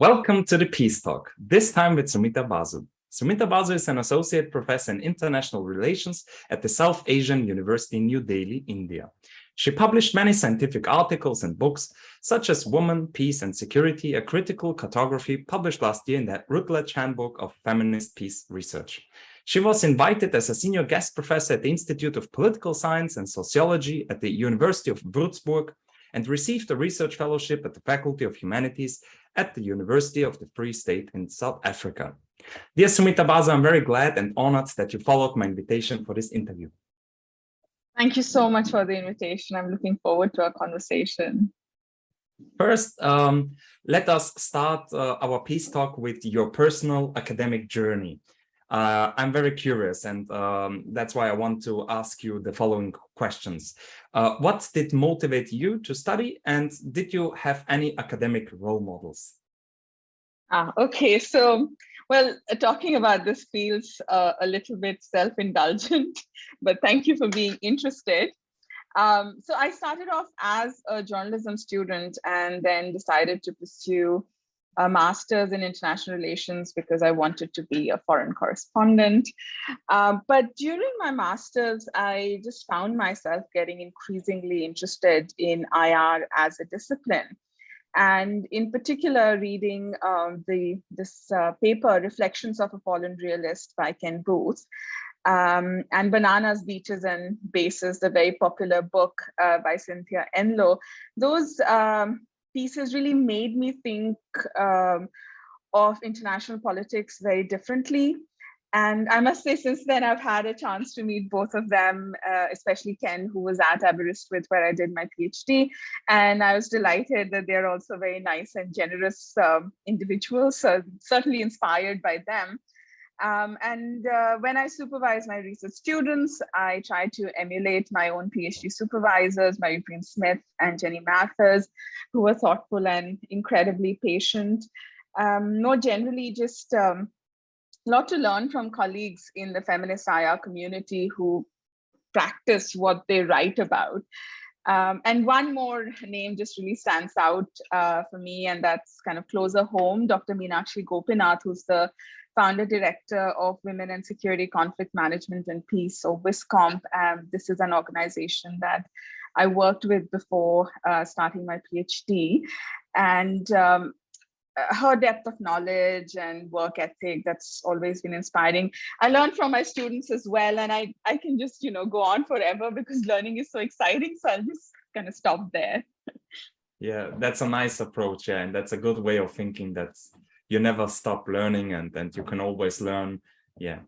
Welcome to the Peace Talk, this time with Soumita Basu. Soumita Basu is an associate professor in international relations at the South Asian University in New Delhi, India. She published many scientific articles and books, such as Woman, Peace and Security, a critical cartography published last year in the Routledge Handbook of Feminist Peace Research. She was invited as a senior guest professor at the Institute of Political Science and Sociology at the University of Würzburg and received a research fellowship at the Faculty of Humanities at the University of the Free State in South Africa. Dear Soumita Basu, I'm very glad and honored that you followed my invitation for this interview. Thank you so much for the invitation. I'm looking forward to our conversation. First, let us start our peace talk with your personal academic journey. I'm very curious, and that's why I want to ask you the following questions. What did motivate you to study, and did you have any academic role models? Okay, so, well, talking about this feels a little bit self-indulgent, but thank you for being interested. So I started off as a journalism student and then decided to pursue a master's in international relations because I wanted to be a foreign correspondent. But during my master's, I just found myself getting increasingly interested in IR as a discipline. And in particular, reading this paper, Reflections of a Fallen Realist by Ken Booth, and Bananas, Beaches and Bases, the very popular book by Cynthia Enloe. Those pieces really made me think of international politics very differently. And I must say, since then, I've had a chance to meet both of them, especially Ken, who was at Aberystwyth, where I did my PhD. And I was delighted that they're also very nice and generous individuals, so certainly inspired by them. When I supervise my research students, I try to emulate my own PhD supervisors, Mary-Preen Smith and Jenny Mathers, who were thoughtful and incredibly patient. More generally, just a lot to learn from colleagues in the feminist IR community who practice what they write about. And one more name just really stands out for me, and that's kind of closer home, Dr. Meenakshi Gopinath, who's the founder director of Women and Security, Conflict Management and Peace, or WISCOMP. This is an organization that I worked with before starting my PhD. And her depth of knowledge and work ethic, that's always been inspiring. I learned from my students as well, and I can just, go on forever because learning is so exciting. So I'll just kind of stop there. Yeah, that's a nice approach. Yeah, and that's a good way of thinking, that you never stop learning and you can always learn. Yeah,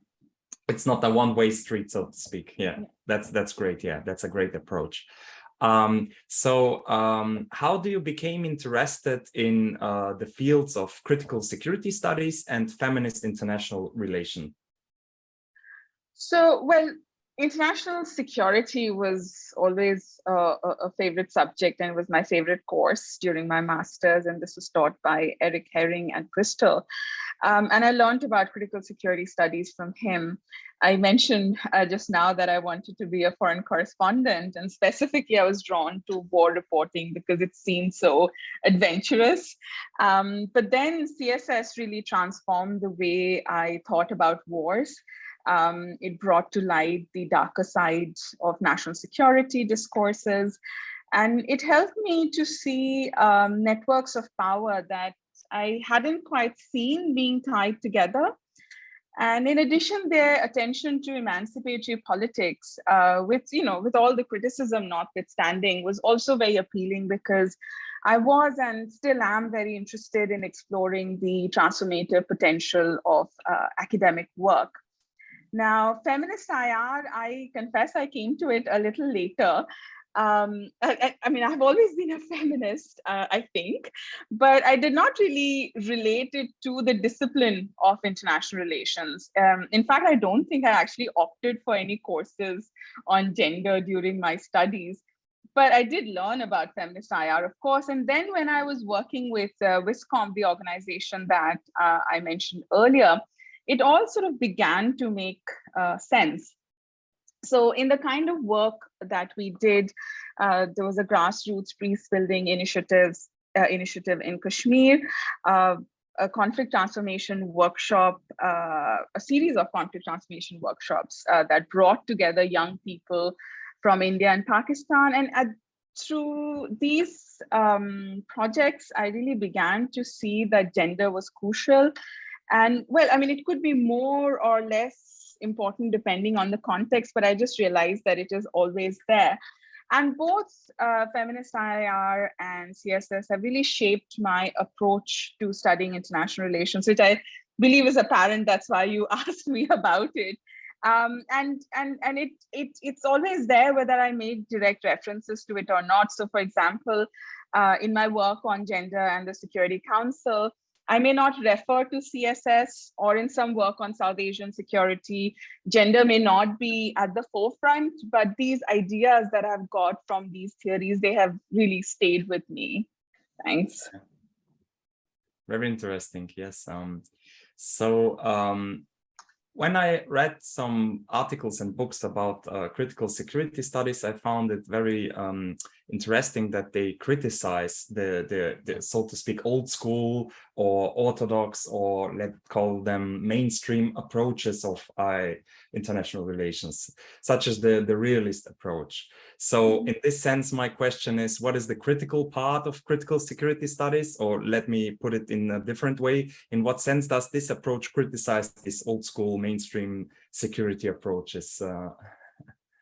it's not a one-way street, so to speak. Yeah, that's great. Yeah, that's a great approach. How do you become interested in the fields of critical security studies and feminist international relations? So, well, international security was always a favorite subject, and it was my favorite course during my master's, and this was taught by Eric Herring and Crystal. And I learned about critical security studies from him. I mentioned just now that I wanted to be a foreign correspondent, and specifically I was drawn to war reporting because it seemed so adventurous. But then CSS really transformed the way I thought about wars. It brought to light the darker side of national security discourses, and it helped me to see networks of power that I hadn't quite seen being tied together. And in addition, their attention to emancipatory politics, with all the criticism notwithstanding, was also very appealing because I was and still am very interested in exploring the transformative potential of academic work. Now, feminist IR, I confess I came to it a little later. I mean, I've always been a feminist, I think, but I did not really relate it to the discipline of international relations. In fact, I don't think I actually opted for any courses on gender during my studies, but I did learn about feminist IR, of course. And then when I was working with WISCOMP, the organization that I mentioned earlier, it all sort of began to make sense. So in the kind of work that we did, there was a grassroots peace building initiative in Kashmir. a conflict transformation workshop, a series of conflict transformation workshops that brought together young people from India and Pakistan. And through these projects, I really began to see that gender was crucial. And well, I mean, it could be more or less important depending on the context, but I just realized that it is always there. And both Feminist IIR and CSS have really shaped my approach to studying international relations, which I believe is apparent. That's why you asked me about it. And it's always there, whether I make direct references to it or not. So, for example, in my work on gender and the Security Council, I may not refer to CSS, or in some work on South Asian security, gender may not be at the forefront, but these ideas that I've got from these theories, they have really stayed with me. Thanks. Very interesting, yes. When I read some articles and books about critical security studies, I found it very interesting that they criticize the so to speak old school or orthodox, or let's call them mainstream approaches of international relations, such as the realist approach. So in this sense, my question is, what is the critical part of critical security studies? Or let me put it in a different way. In what sense does this approach criticize these old school mainstream security approaches?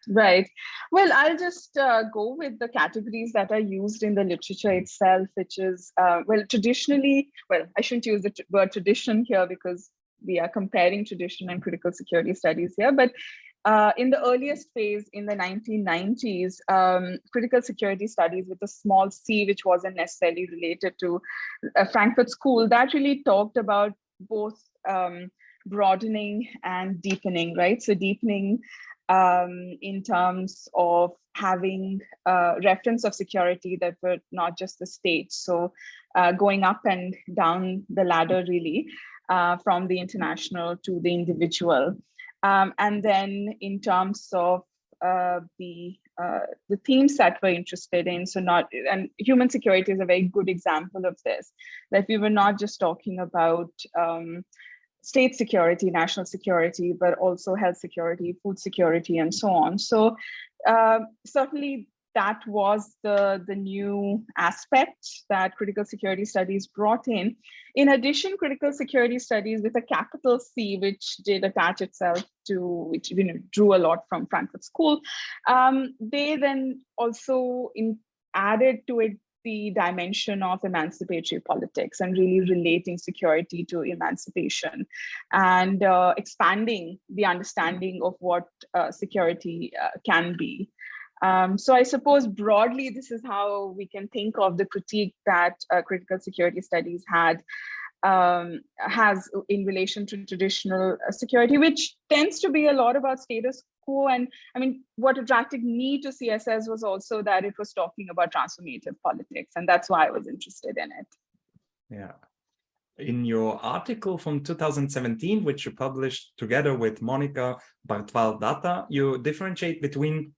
Right. Well, I'll just go with the categories that are used in the literature itself, which is, well, traditionally, well, I shouldn't use the word tradition here because we are comparing tradition and critical security studies here, but in the earliest phase in the 1990s, critical security studies with a small c, which wasn't necessarily related to Frankfurt School, that really talked about both broadening and deepening, right? So deepening in terms of having reference of security that were not just the state. So going up and down the ladder, really, from the international to the individual. And then in terms of the themes that we're interested in, so and human security is a very good example of this, that we were not just talking about state security, national security, but also health security, food security, and so on. So certainly that was the new aspect that critical security studies brought in. In addition, critical security studies with a capital C, which did attach itself to, which drew a lot from Frankfurt School, they then also added to it the dimension of emancipatory politics and really relating security to emancipation and expanding the understanding of what security can be. So I suppose broadly, this is how we can think of the critique that critical security studies has in relation to traditional security, which tends to be a lot about status quo. And I mean, what attracted me to CSS was also that it was talking about transformative politics, and that's why I was interested in it. Yeah. In your article from 2017, which you published together with Monica Bartwal-Datta, you differentiate between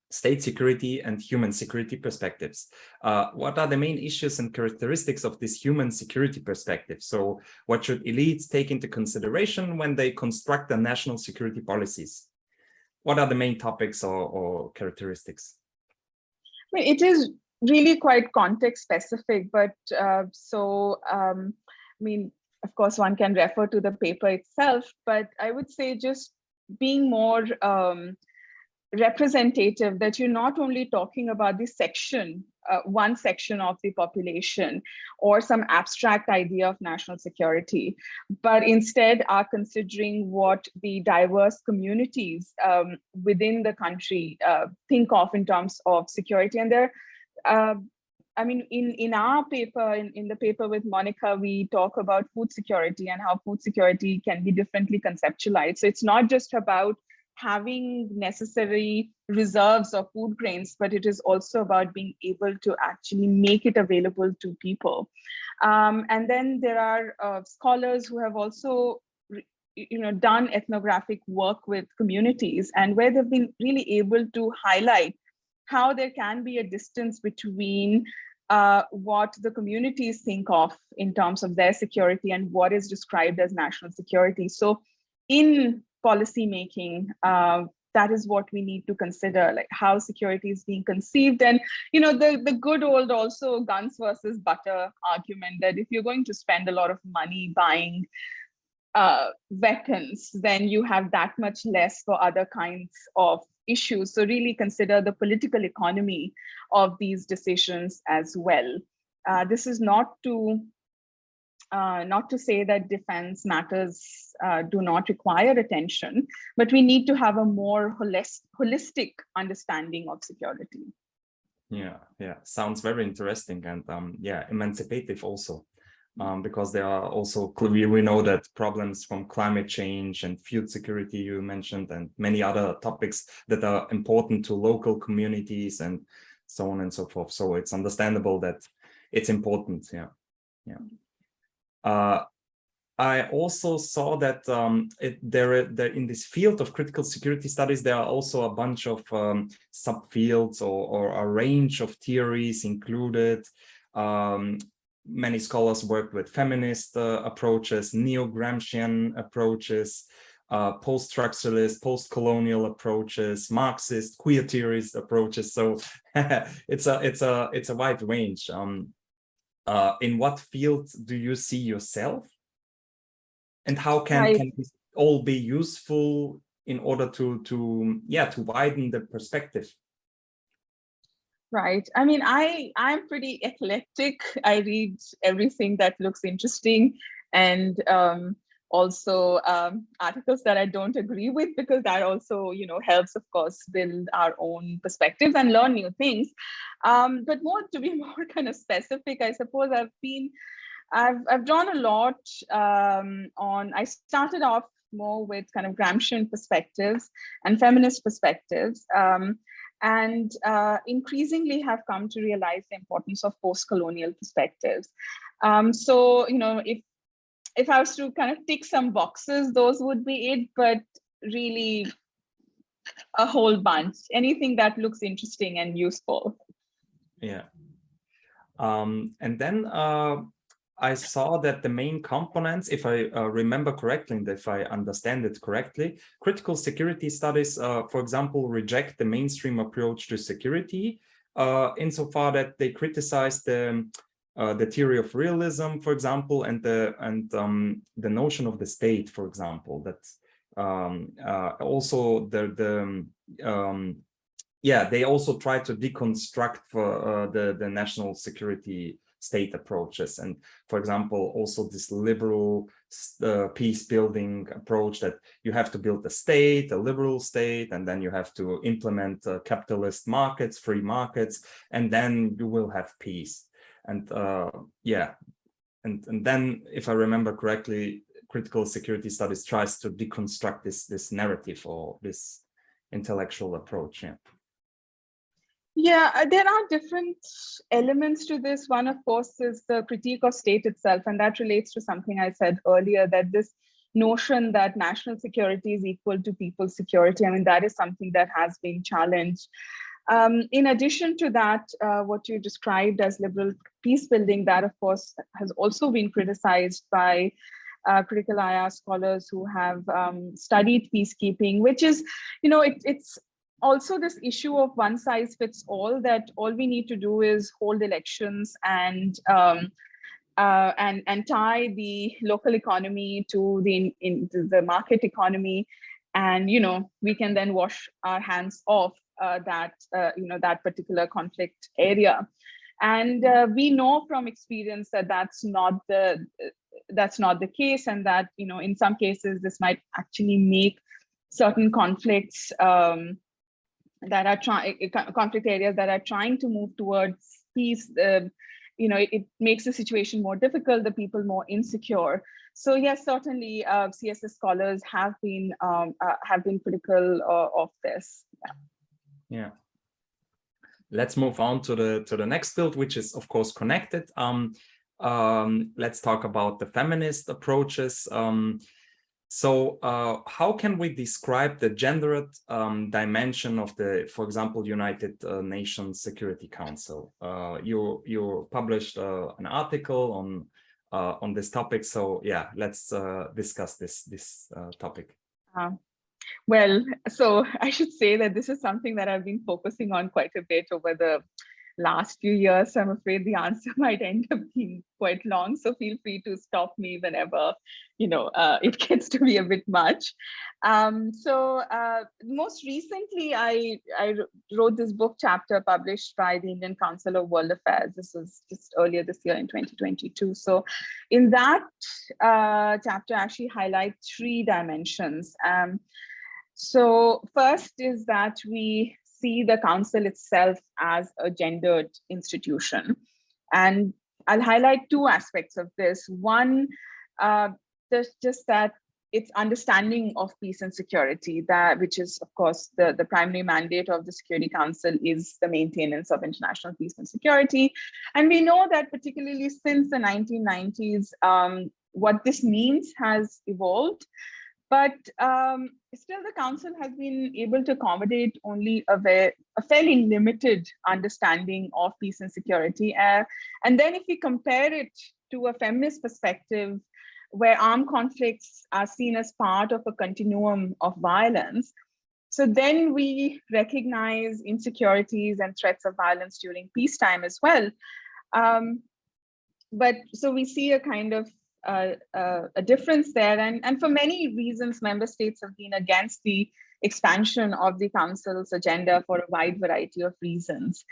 state security and human security perspectives. What are the main issues and characteristics of this human security perspective? So what should elites take into consideration when they construct their national security policies? What are the main topics or characteristics? I mean, it is really quite context specific, but I mean, of course, one can refer to the paper itself, but I would say just being more representative, that you're not only talking about this section, one section of the population or some abstract idea of national security, but instead are considering what the diverse communities within the country think of in terms of security. And there, I mean, in our paper, in the paper with Monica, we talk about food security and how food security can be differently conceptualized. So it's not just about having necessary reserves of food grains, but it is also about being able to actually make it available to people. And then there are scholars who have also done ethnographic work with communities, and where they've been really able to highlight how there can be a distance between what the communities think of in terms of their security and what is described as national security. So in policy making, that is what we need to consider, like how security is being conceived. And, you know, the good old also guns versus butter argument that if you're going to spend a lot of money buying weapons, then you have that much less for other kinds of issues. So really consider the political economy of these decisions as well. This is not to say that defense matters do not require attention, but we need to have a more holistic understanding of security. Yeah, sounds very interesting and yeah, emancipative also. Because there are also, we know that problems from climate change and food security you mentioned, and many other topics that are important to local communities and so on and so forth. So it's understandable that it's important. Yeah. I also saw that there in this field of critical security studies, there are also a bunch of subfields or a range of theories included. Many scholars work with feminist approaches, neo-Gramscian approaches, post-structuralist, post-colonial approaches, Marxist, queer theorist approaches. So it's a wide range. In what field do you see yourself, and how can this all be useful in order to widen the perspective? Right. I mean, I'm pretty eclectic. I read everything that looks interesting, and also articles that I don't agree with, because that also, you know, helps, of course, build our own perspectives and learn new things. But more to be more kind of specific, I suppose I've drawn a lot on. I started off more with kind of Gramscian perspectives and feminist perspectives. And increasingly have come to realize the importance of post-colonial perspectives. So, you know, if I was to kind of tick some boxes, those would be it, but really a whole bunch, anything that looks interesting and useful. Yeah. And then I saw that the main components, if I remember correctly, and if I understand it correctly, critical security studies, for example, reject the mainstream approach to security insofar that they criticize the theory of realism, for example, and the notion of the state, for example. That also they also try to deconstruct the national security state approaches, and for example also this liberal peace building approach that you have to build a liberal state, and then you have to implement capitalist markets, free markets, and then you will have peace. And and then, if I remember correctly, critical security studies tries to deconstruct this narrative or this intellectual approach. Yeah, there are different elements to this. One, of course, is the critique of state itself, and that relates to something I said earlier, that this notion that national security is equal to people's security, I mean, that is something that has been challenged. In addition to that, what you described as liberal peace building, that, of course, has also been criticized by critical IR scholars who have studied peacekeeping, which is, you know, it's also this issue of one size fits all, that all we need to do is hold elections and tie the local economy to the market economy, and, you know, we can then wash our hands off that particular conflict area. And we know from experience that that's not the case, and that, you know, in some cases this might actually make certain conflicts conflict areas that are trying to move towards peace, you know, it makes the situation more difficult, the people more insecure. So yes, certainly CSS scholars have been critical of this. Yeah. Let's move on to the next field, which is of course connected. Let's talk about the feminist approaches. So how can we describe the gendered dimension of the, for example, United Nations Security Council? You published an article on this topic. So yeah, let's discuss this topic. Well, so I should say that this is something that I've been focusing on quite a bit over the last few years. So I'm afraid the answer might end up being quite long. So feel free to stop me whenever, it gets to be a bit much. Most recently, I wrote this book chapter published by the Indian Council of World Affairs. This was just earlier this year in 2022. So in that chapter, I actually highlight 3 dimensions. So first is that we see the council itself as a gendered institution. And I'll highlight 2 aspects of this. One, there's just that its understanding of peace and security, which is, of course, the primary mandate of the Security Council is the maintenance of international peace and security. And we know that particularly since the 1990s, what this means has evolved. But still, the council has been able to accommodate only a fairly limited understanding of peace and security. And then if we compare it to a feminist perspective, where armed conflicts are seen as part of a continuum of violence, so then we recognize insecurities and threats of violence during peacetime as well. But so we see a kind of a difference there. And for many reasons, member states have been against the expansion of the council's agenda for a wide variety of reasons.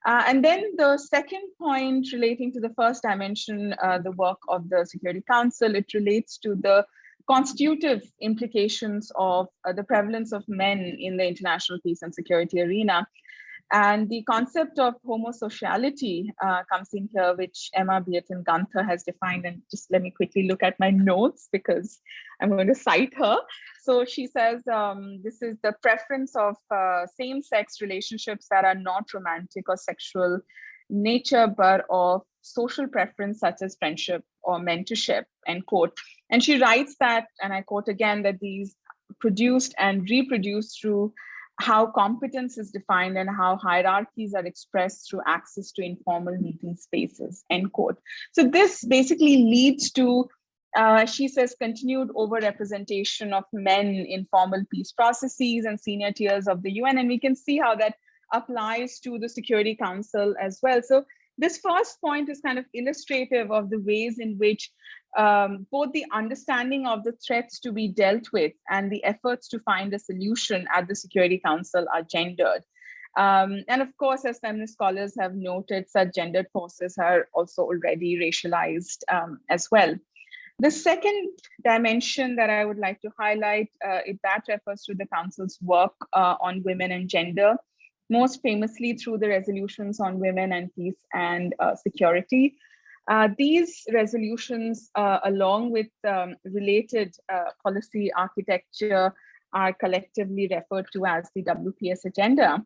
And then the second point relating to the first dimension, the work of the Security Council, it relates to the constitutive implications of the prevalence of men in the international peace and security arena. And the concept of homosociality comes in here, which Emma Beaton Gunther has defined. And just let me quickly look at my notes because I'm going to cite her. So she says, this is the preference of same-sex relationships that are not romantic or sexual in nature, but of social preference such as friendship or mentorship, end quote. And she writes that, and I quote again, that these produced and reproduced through how competence is defined and how hierarchies are expressed through access to informal meeting spaces, end quote. So this basically leads to, she says, continued overrepresentation of men in formal peace processes and senior tiers of the UN. And we can see how that applies to the Security Council as well. So this first point is kind of illustrative of the ways in which both the understanding of the threats to be dealt with and the efforts to find a solution at the Security Council are gendered. And of course, as feminist scholars have noted, such gendered forces are also already racialized as well. The second dimension that I would like to highlight, that refers to the Council's work on women and gender, most famously through the resolutions on women and peace and security. These resolutions, along with related policy architecture, are collectively referred to as the WPS agenda.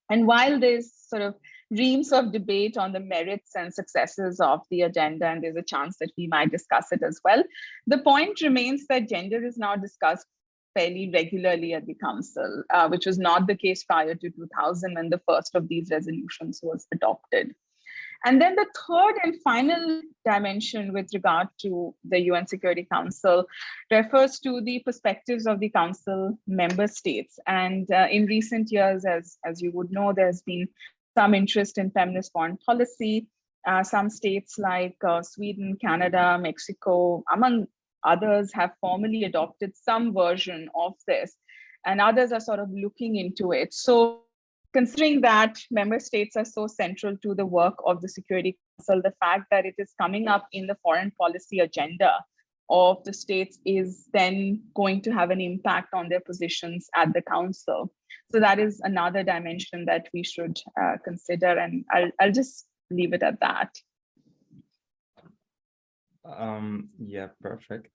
And while there's sort of reams of debate on the merits and successes of the agenda, and there's a chance that we might discuss it as well, the point remains that gender is now discussed fairly regularly at the Council, which was not the case prior to 2000 when the first of these resolutions was adopted. And then the third and final dimension with regard to the UN Security Council refers to the perspectives of the Council member states. And in recent years, as you would know, there's been some interest in feminist foreign policy. Some states like Sweden, Canada, Mexico, among others, have formally adopted some version of this, and others are sort of looking into it. So considering that member states are so central to the work of the Security Council, the fact that it is coming up in the foreign policy agenda of the states is then going to have an impact on their positions at the Council. So that is another dimension that we should consider, and I'll just leave it at that. Yeah, perfect.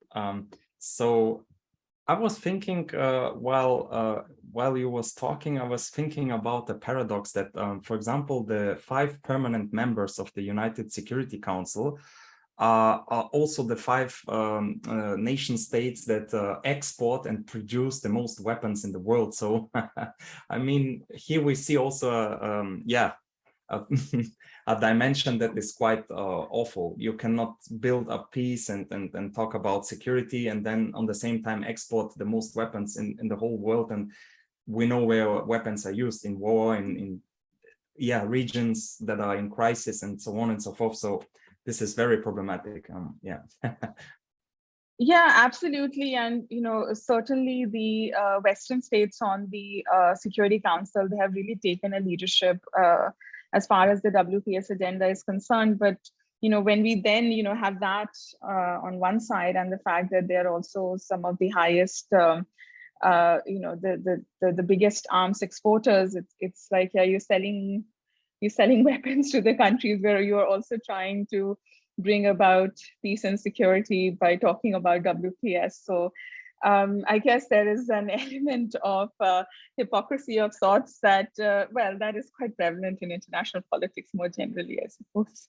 So I was thinking while you was talking, I was thinking about the paradox that, for example, the 5 permanent members of the United Security Council are also the 5 nation states that export and produce the most weapons in the world. So, I mean, here we see also, a dimension that is quite awful. You cannot build a peace and talk about security and then on the same time export the most weapons in the whole world. And we know where weapons are used in war, in regions that are in crisis and so on and so forth. So this is very problematic. Yeah, absolutely. And, certainly the Western states on the Security Council, they have really taken a leadership as far as the WPS agenda is concerned. But, when we then, have that on one side, and the fact that they're also some of the highest, the biggest arms exporters, it's like, yeah, you're selling weapons to the countries where you're also trying to bring about peace and security by talking about WPS. So I guess there is an element of hypocrisy of sorts that, that is quite prevalent in international politics more generally, I suppose.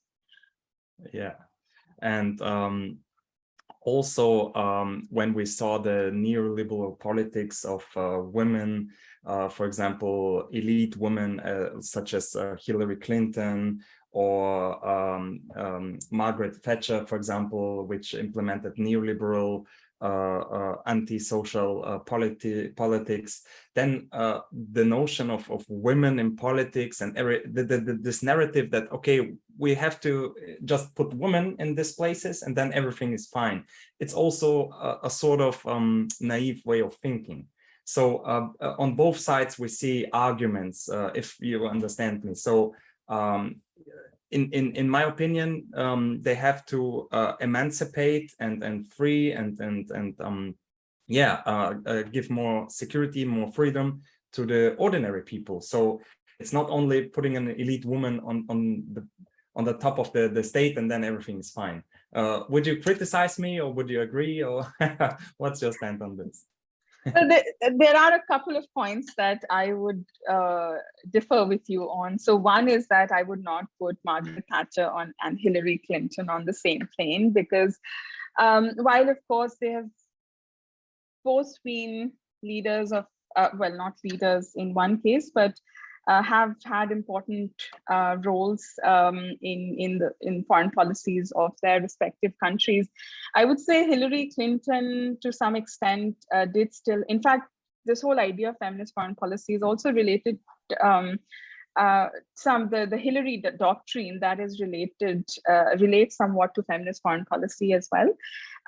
Yeah, and also when we saw the neoliberal politics of women, for example, elite women such as Hillary Clinton or Margaret Thatcher, for example, which implemented neoliberal anti-social politics, then the notion of women in politics and this narrative that, okay, we have to just put women in these places and then everything is fine. It's also a sort of naive way of thinking. So on both sides, we see arguments, if you understand me. So in my opinion, they have to emancipate and free and give more security, more freedom to the ordinary people. So it's not only putting an elite woman on the top of the state and then everything is fine. Would you criticize me or would you agree, or what's your stand on this? So there are a couple of points that I would differ with you on. So one is that I would not put Margaret Thatcher and Hillary Clinton on the same plane, because while of course they have both been leaders of, not leaders in one case, but have had important roles in foreign policies of their respective countries. I would say Hillary Clinton, to some extent, did still. In fact, this whole idea of feminist foreign policy is also related. The Hillary doctrine that is relates somewhat to feminist foreign policy as well.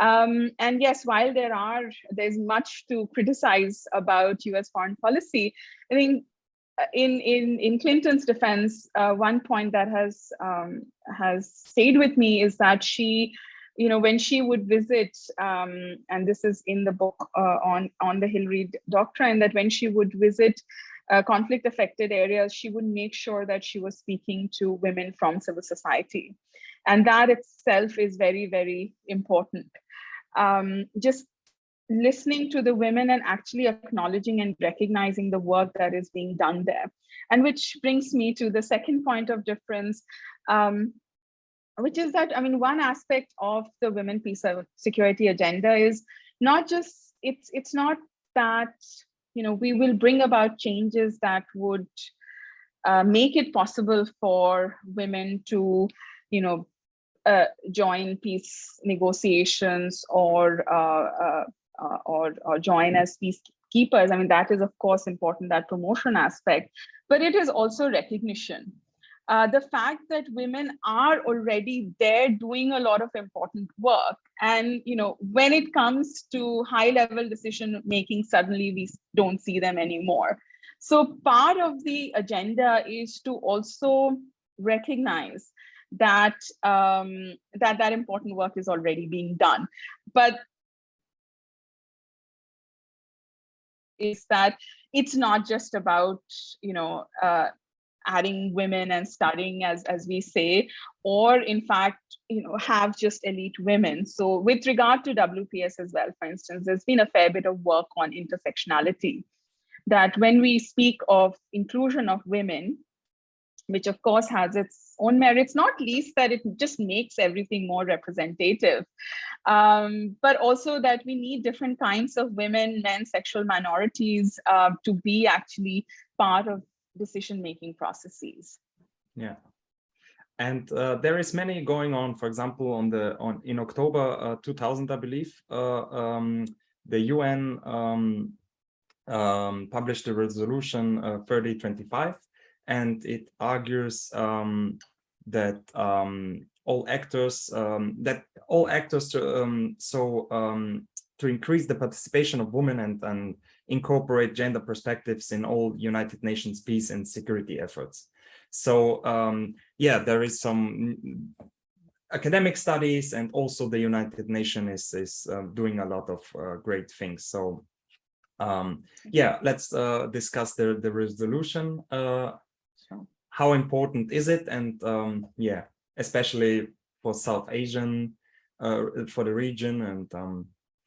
And yes, while there's much to criticize about U.S. foreign policy, I think. In Clinton's defense, one point that has stayed with me is that she, when she would visit, and this is in the book on the Hillary doctrine, that when she would visit conflict-affected areas, she would make sure that she was speaking to women from civil society, and that itself is very, very important. Just listening to the women and actually acknowledging and recognizing the work that is being done there. And which brings me to the second point of difference, which is that, I mean, one aspect of the women peace and security agenda is not just, it's not that, we will bring about changes that would make it possible for women to, join peace negotiations or join as peacekeepers. I mean, that is, of course, important, that promotion aspect, but it is also recognition. The fact that women are already there doing a lot of important work. And, when it comes to high-level decision-making, suddenly we don't see them anymore. So part of the agenda is to also recognize that that important work is already being done. But is that it's not just about, adding women and studying, as we say, or in fact, have just elite women. So with regard to WPS as well, for instance, there's been a fair bit of work on intersectionality, that when we speak of inclusion of women, which of course has its own merits, not least that it just makes everything more representative, but also that we need different kinds of women, men, sexual minorities to be actually part of decision-making processes. Yeah. And there is many going on. For example, in October 2000, I believe, the UN published the resolution 3025, and it argues that all actors to increase the participation of women and incorporate gender perspectives in all United Nations peace and security efforts. So yeah, there is some academic studies, and also the United Nations is doing a lot of great things. So yeah, let's discuss the resolution. Sure. How important is it? And yeah, especially for South Asian, for the region, and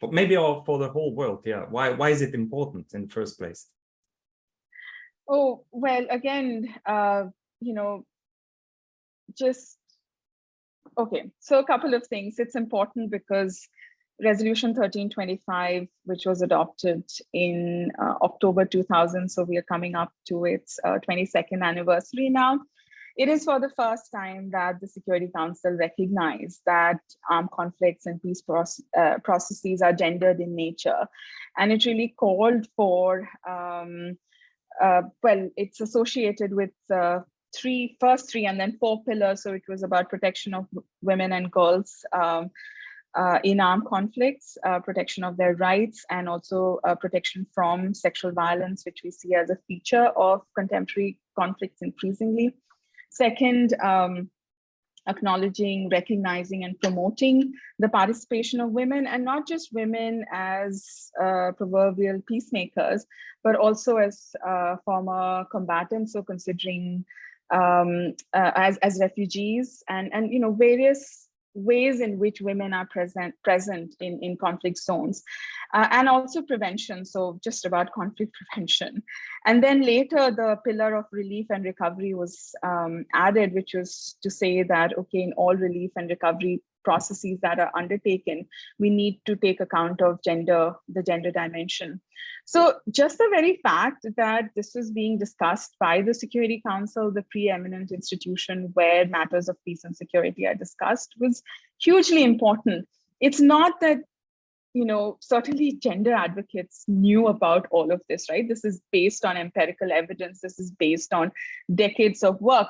maybe for the whole world. Yeah, why is it important in the first place? Oh, well, again, you know, just, okay, so a couple of things. It's important because Resolution 1325, which was adopted in October 2000, so we are coming up to its 22nd anniversary now. It is for the first time that the Security Council recognized that armed conflicts and peace processes are gendered in nature. And it really called for, well, it's associated with first three and then 4 pillars. So it was about protection of women and girls in armed conflicts, protection of their rights, and also protection from sexual violence, which we see as a feature of contemporary conflicts increasingly. Second, acknowledging, recognizing, and promoting the participation of women, and not just women as proverbial peacemakers, but also as former combatants. So considering as refugees and you know, various ways in which women are present in conflict zones, and also prevention, so just about conflict prevention. And then later the pillar of relief and recovery was added, which was to say that, okay, in all relief and recovery processes that are undertaken, we need to take account of the gender dimension. So just the very fact that this is being discussed by the Security Council, the preeminent institution where matters of peace and security are discussed, was hugely important. It's not that, you know, certainly gender advocates knew about all of this, right? This is based on empirical evidence. This is based on decades of work,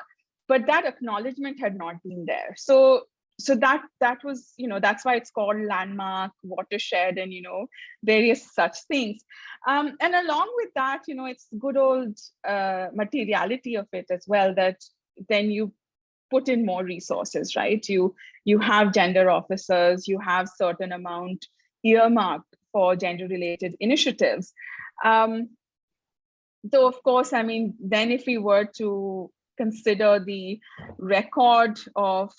but that acknowledgement had not been there. So that was, you know, that's why it's called landmark, watershed, and, you know, various such things. And along with that, you know, it's good old materiality of it as well, that then you put in more resources, right? You have gender officers, you have certain amount earmarked for gender-related initiatives. Though, of course, I mean, then if we were to consider the record of,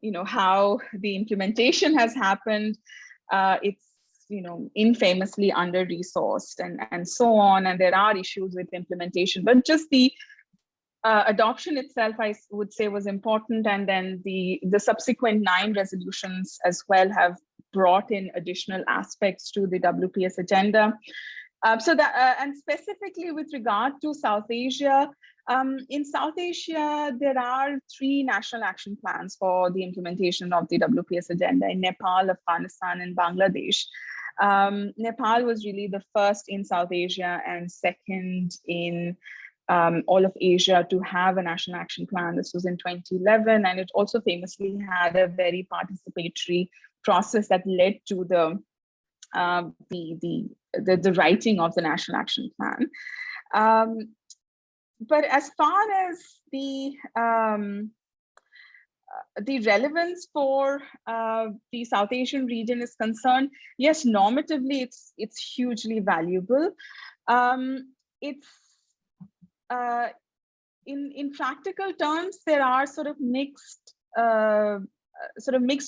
you know, how the implementation has happened, it's, you know, infamously under-resourced and so on, and there are issues with implementation, but just the adoption itself, I would say, was important. And then the subsequent 9 resolutions as well have brought in additional aspects to the WPS agenda. So that, and specifically with regard to South Asia, in South Asia, there are 3 national action plans for the implementation of the WPS agenda in Nepal, Afghanistan, and Bangladesh. Nepal was really the first in South Asia and second in all of Asia to have a national action plan. This was in 2011, and it also famously had a very participatory process that led to the writing of the national action plan. But as far as the relevance for the South Asian region is concerned, yes, normatively, it's hugely valuable. It's in practical terms, there are sort of mixed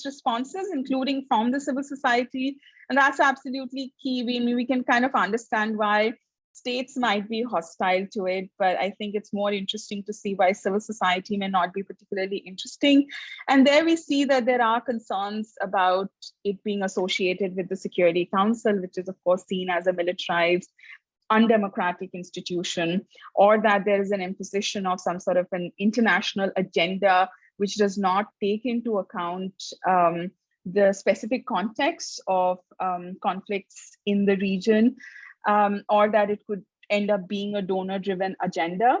responses, including from the civil society, and that's absolutely key. We can kind of understand why states might be hostile to it, but I think it's more interesting to see why civil society may not be particularly interesting. And there we see that there are concerns about it being associated with the Security Council, which is of course seen as a militarized, undemocratic institution, or that there is an imposition of some sort of an international agenda which does not take into account the specific context of conflicts in the region, or that it could end up being a donor-driven agenda.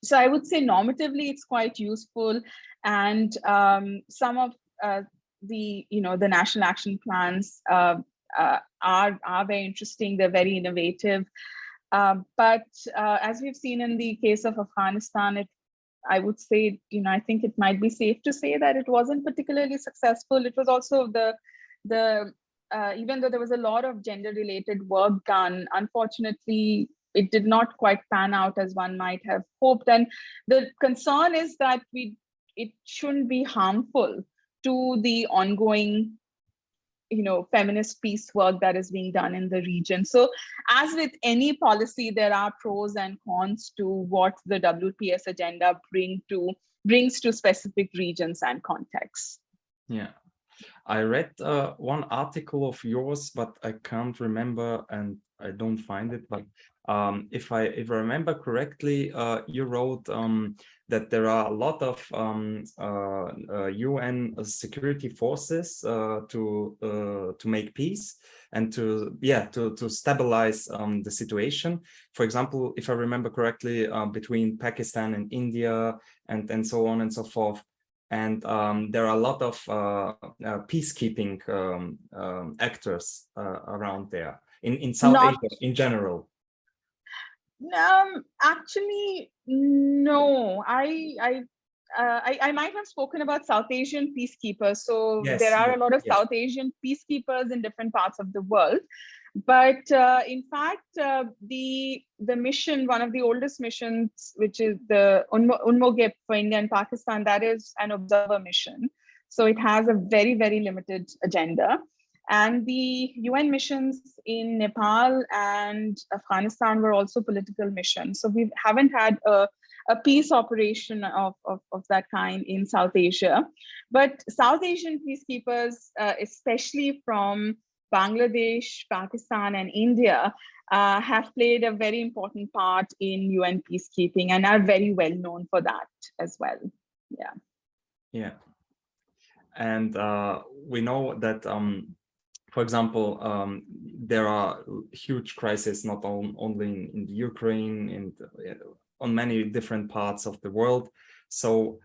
So I would say normatively, it's quite useful, and some of the national action plans are very interesting. They're very innovative, but as we've seen in the case of Afghanistan, I would say, I think it might be safe to say that it wasn't particularly successful. It was also even though there was a lot of gender-related work done, unfortunately, it did not quite pan out as one might have hoped. And the concern is that it shouldn't be harmful to the ongoing feminist peace work that is being done in the region. So as with any policy, there are pros and cons to what the WPS agenda brings to specific regions and contexts. Yeah, I read one article of yours, but I can't remember and I don't find it. But if I remember correctly, you wrote that there are a lot of UN security forces to make peace and to stabilize the situation. For example, if I remember correctly, between Pakistan and India and so on and so forth. And there are a lot of peacekeeping actors around there in South Asia in general. Actually, no. I might have spoken about South Asian peacekeepers. So yes, there are a lot of South Asian peacekeepers in different parts of the world. But in fact, the mission, one of the oldest missions, which is the UNMOGIP for India and Pakistan, that is an observer mission. So it has a very, very limited agenda. And the UN missions in Nepal and Afghanistan were also political missions. So we haven't had a peace operation of that kind in South Asia. But South Asian peacekeepers, especially from Bangladesh, Pakistan, and India, have played a very important part in UN peacekeeping and are very well known for that as well. Yeah. Yeah. And we know that, for example, there are huge crises, not only in the Ukraine and on many different parts of the world. So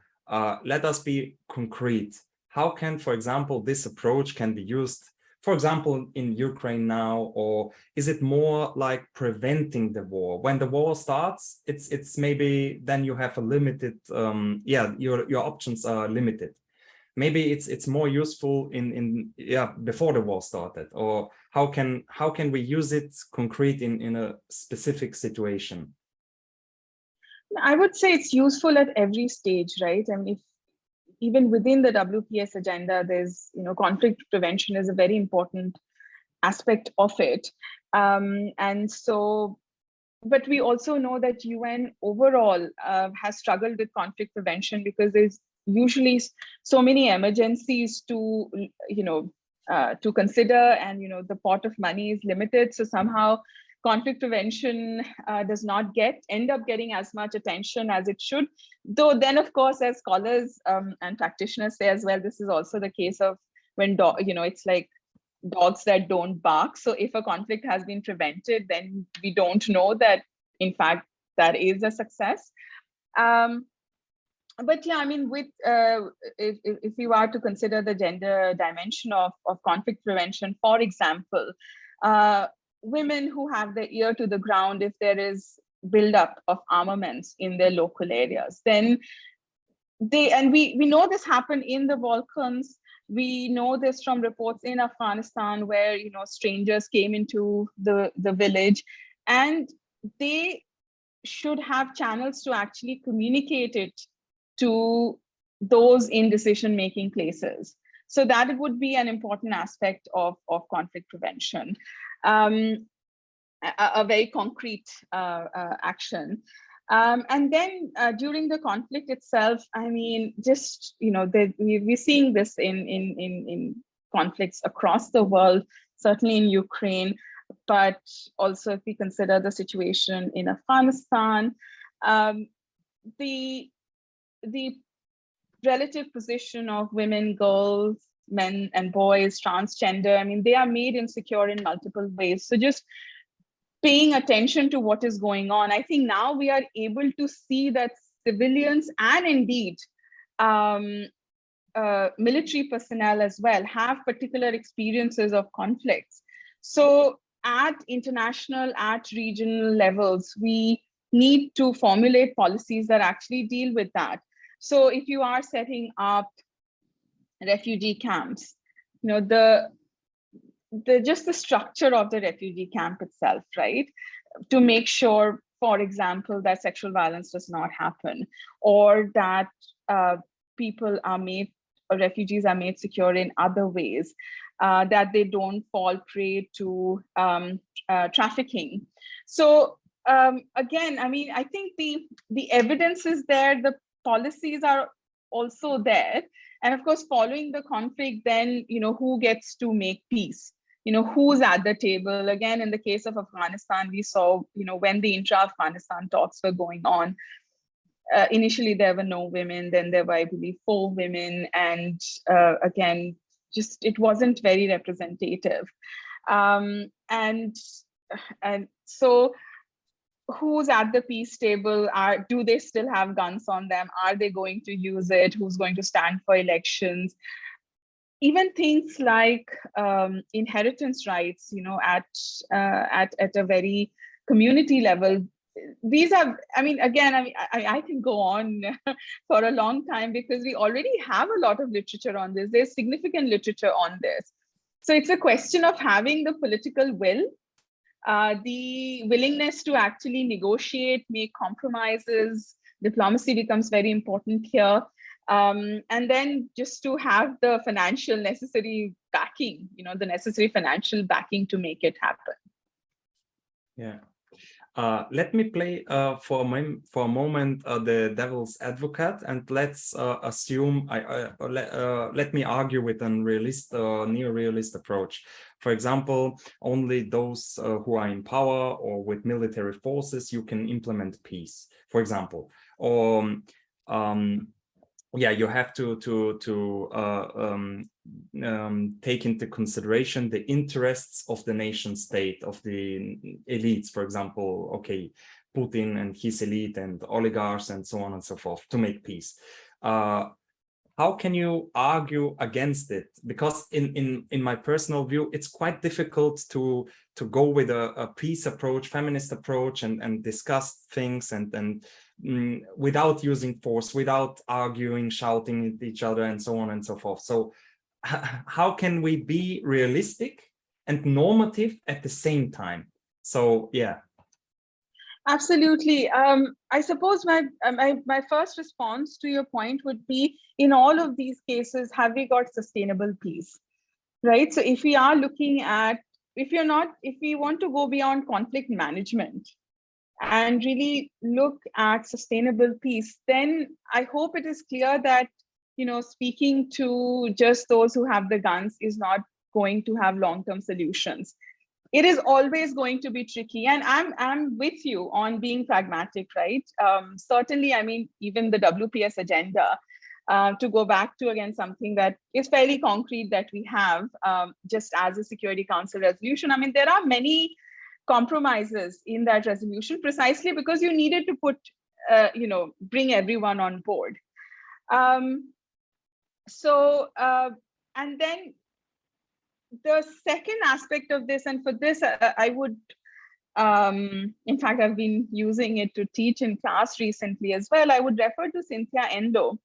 let us be concrete. How can, for example, this approach can be used, for example, in Ukraine now, or is it more like preventing the war? When the war starts, it's maybe then you have a limited, your options are limited. Maybe it's more useful before the war started, or how can we use it concrete in a specific situation? I would say it's useful at every stage, right? I mean, even within the WPS agenda, there's conflict prevention is a very important aspect of it, and so. But we also know that UN overall has struggled with conflict prevention because there's usually so many emergencies to consider, and the pot of money is limited. So somehow conflict prevention does not end up getting as much attention as it should. Though then, of course, as scholars and practitioners say as well, this is also the case of when it's like dogs that don't bark. So if a conflict has been prevented, then we don't know that, in fact, that is a success. But yeah, I mean, with if we were to consider the gender dimension of conflict prevention, for example, women who have their ear to the ground, if there is buildup of armaments in their local areas, then we know this happened in the Balkans. We know this from reports in Afghanistan where strangers came into the village, and they should have channels to actually communicate it to those in decision-making places. So that would be an important aspect of conflict prevention. And a very concrete action. And then during the conflict itself, I mean, just, we're seeing this in conflicts across the world, certainly in Ukraine, but also if we consider the situation in Afghanistan, the relative position of women, girls, men and boys, transgender, I mean, they are made insecure in multiple ways. So just paying attention to what is going on, I think now we are able to see that civilians and indeed military personnel as well have particular experiences of conflicts. So at international, at regional levels, we need to formulate policies that actually deal with that. So if you are setting up refugee camps, just the structure of the refugee camp itself, right? To make sure, for example, that sexual violence does not happen, or that refugees are made secure in other ways, that they don't fall prey to trafficking. So again, I mean, I think the evidence is there, the policies are also there. And of course, following the conflict, then, who gets to make peace? Who's at the table? Again, in the case of Afghanistan, we saw, when the intra-Afghanistan talks were going on, initially there were no women, then there were, I believe, 4 women. And again, just, it wasn't very representative. And so who's at the peace table? Do they still have guns on them? Are they going to use it? Who's going to stand for elections? Even things like inheritance rights, at a very community level. These are, I mean, again, I can go on for a long time because we already have a lot of literature on this. There's significant literature on this. So it's a question of having the political will, the willingness to actually negotiate, make compromises. Diplomacy becomes very important here. And then just to have the financial necessary backing, the necessary financial backing to make it happen. Yeah. Let me play for a moment the devil's advocate, and let's assume let me argue with a neo-realist approach. For example, only those who are in power or with military forces, you can implement peace, for example. Or yeah, you have to take into consideration the interests of the nation state, of the elites, for example, okay, Putin and his elite and oligarchs and so on and so forth, to make peace. How can you argue against it? Because in my personal view, it's quite difficult to go with a peace approach, feminist approach, and discuss things and without using force, without arguing, shouting at each other, and so on and so forth. So how can we be realistic and normative at the same time? So yeah. Absolutely. I suppose my first response to your point would be, in all of these cases, have we got sustainable peace, right? So if we are looking at, if we want to go beyond conflict management and really look at sustainable peace, then I hope it is clear that, speaking to just those who have the guns is not going to have long-term solutions. It is always going to be tricky, and I'm with you on being pragmatic, right? Certainly, I mean, even the WPS agenda, to go back to again something that is fairly concrete that we have, just as a Security Council resolution. I mean, there are many compromises in that resolution precisely because you needed to put, bring everyone on board. And then the second aspect of this, and for this, I would, in fact, I've been using it to teach in class recently as well. I would refer to Cynthia Enloe,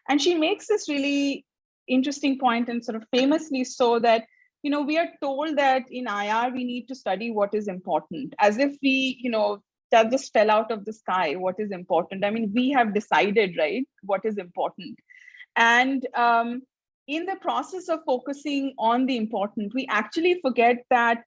and she makes this really interesting point, and sort of famously so, that we are told that in IR we need to study what is important, as if we, that just fell out of the sky. What is important? I mean, we have decided, right, what is important, and in the process of focusing on the important, we actually forget that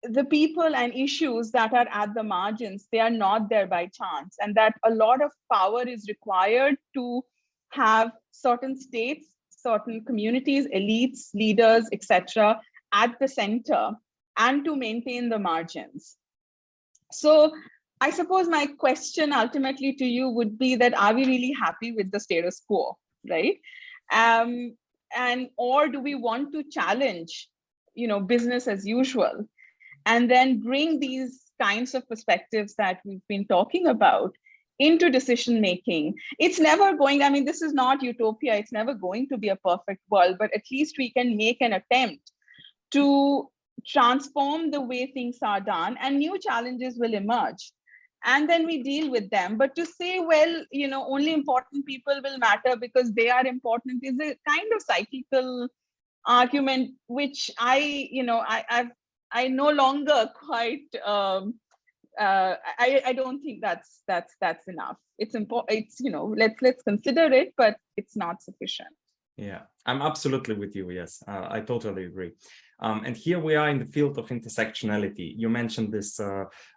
the people and issues that are at the margins, they are not there by chance, and that a lot of power is required to have certain states, certain communities, elites, leaders, etc., at the center, and to maintain the margins. So I suppose my question ultimately to you would be that, are we really happy with the status quo, right? And or do we want to challenge, business as usual, and then bring these kinds of perspectives that we've been talking about into decision making? It's never going, I mean, this is not utopia, it's never going to be a perfect world, but at least we can make an attempt to transform the way things are done, and new challenges will emerge. And then we deal with them. But to say, well, only important people will matter because they are important is a kind of cyclical argument, which I no longer quite. I don't think that's enough. It's important. It's let's consider it, but it's not sufficient. Yeah, I'm absolutely with you. Yes, I totally agree. And here we are in the field of intersectionality. You mentioned this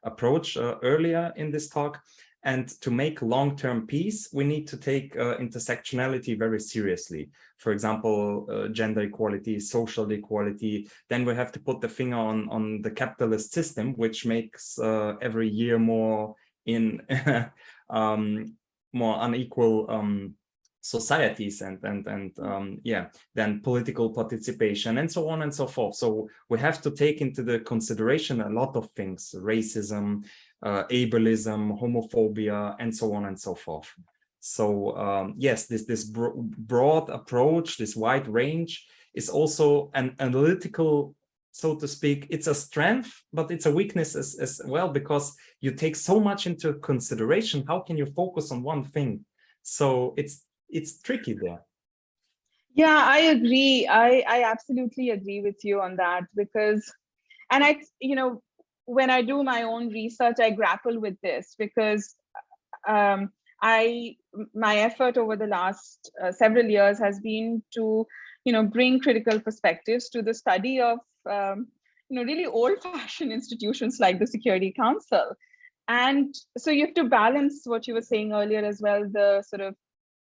approach earlier in this talk. And to make long-term peace, we need to take intersectionality very seriously. For example, gender equality, social equality. Then we have to put the finger on the capitalist system, which makes every year more more unequal societies and then political participation and so on and so forth. So we have to take into the consideration a lot of things: racism, ableism, homophobia, and so on and so forth. So yes, this broad approach, this wide range, is also an analytical, so to speak. It's a strength, but it's a weakness as well, because you take so much into consideration. How can you focus on one thing? So it's tricky there. Yeah, I agree. I absolutely agree with you on that, because, and when I do my own research, I grapple with this because my effort over the last several years has been to, bring critical perspectives to the study of, really old-fashioned institutions like the Security Council. And so you have to balance what you were saying earlier as well, the sort of,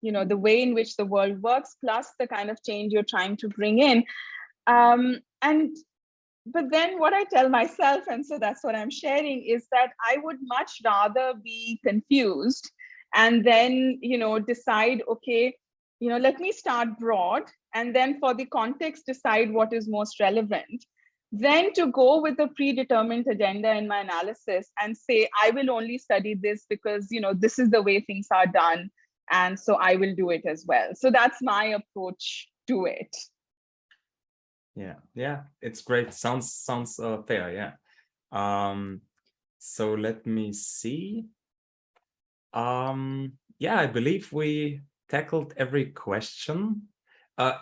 the way in which the world works, plus the kind of change you're trying to bring in. But then what I tell myself, and so that's what I'm sharing, is that I would much rather be confused and then, decide, okay, let me start broad, and then for the context, decide what is most relevant, then to go with a predetermined agenda in my analysis and say, I will only study this because, this is the way things are done, and so I will do it as well. So that's my approach to it. Yeah, it's great. Sounds fair. Yeah. So let me see. Yeah, I believe we tackled every question.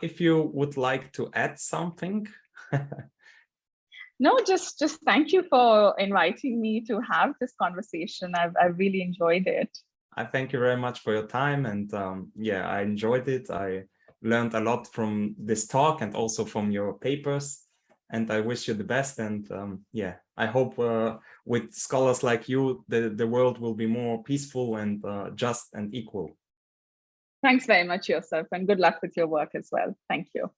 If you would like to add something. No, just thank you for inviting me to have this conversation. I've really enjoyed it. I thank you very much for your time, and yeah, I enjoyed it. I learned a lot from this talk and also from your papers, and I wish you the best. And yeah, I hope with scholars like you, the world will be more peaceful and just and equal. Thanks very much, Josef, and good luck with your work as well. Thank you.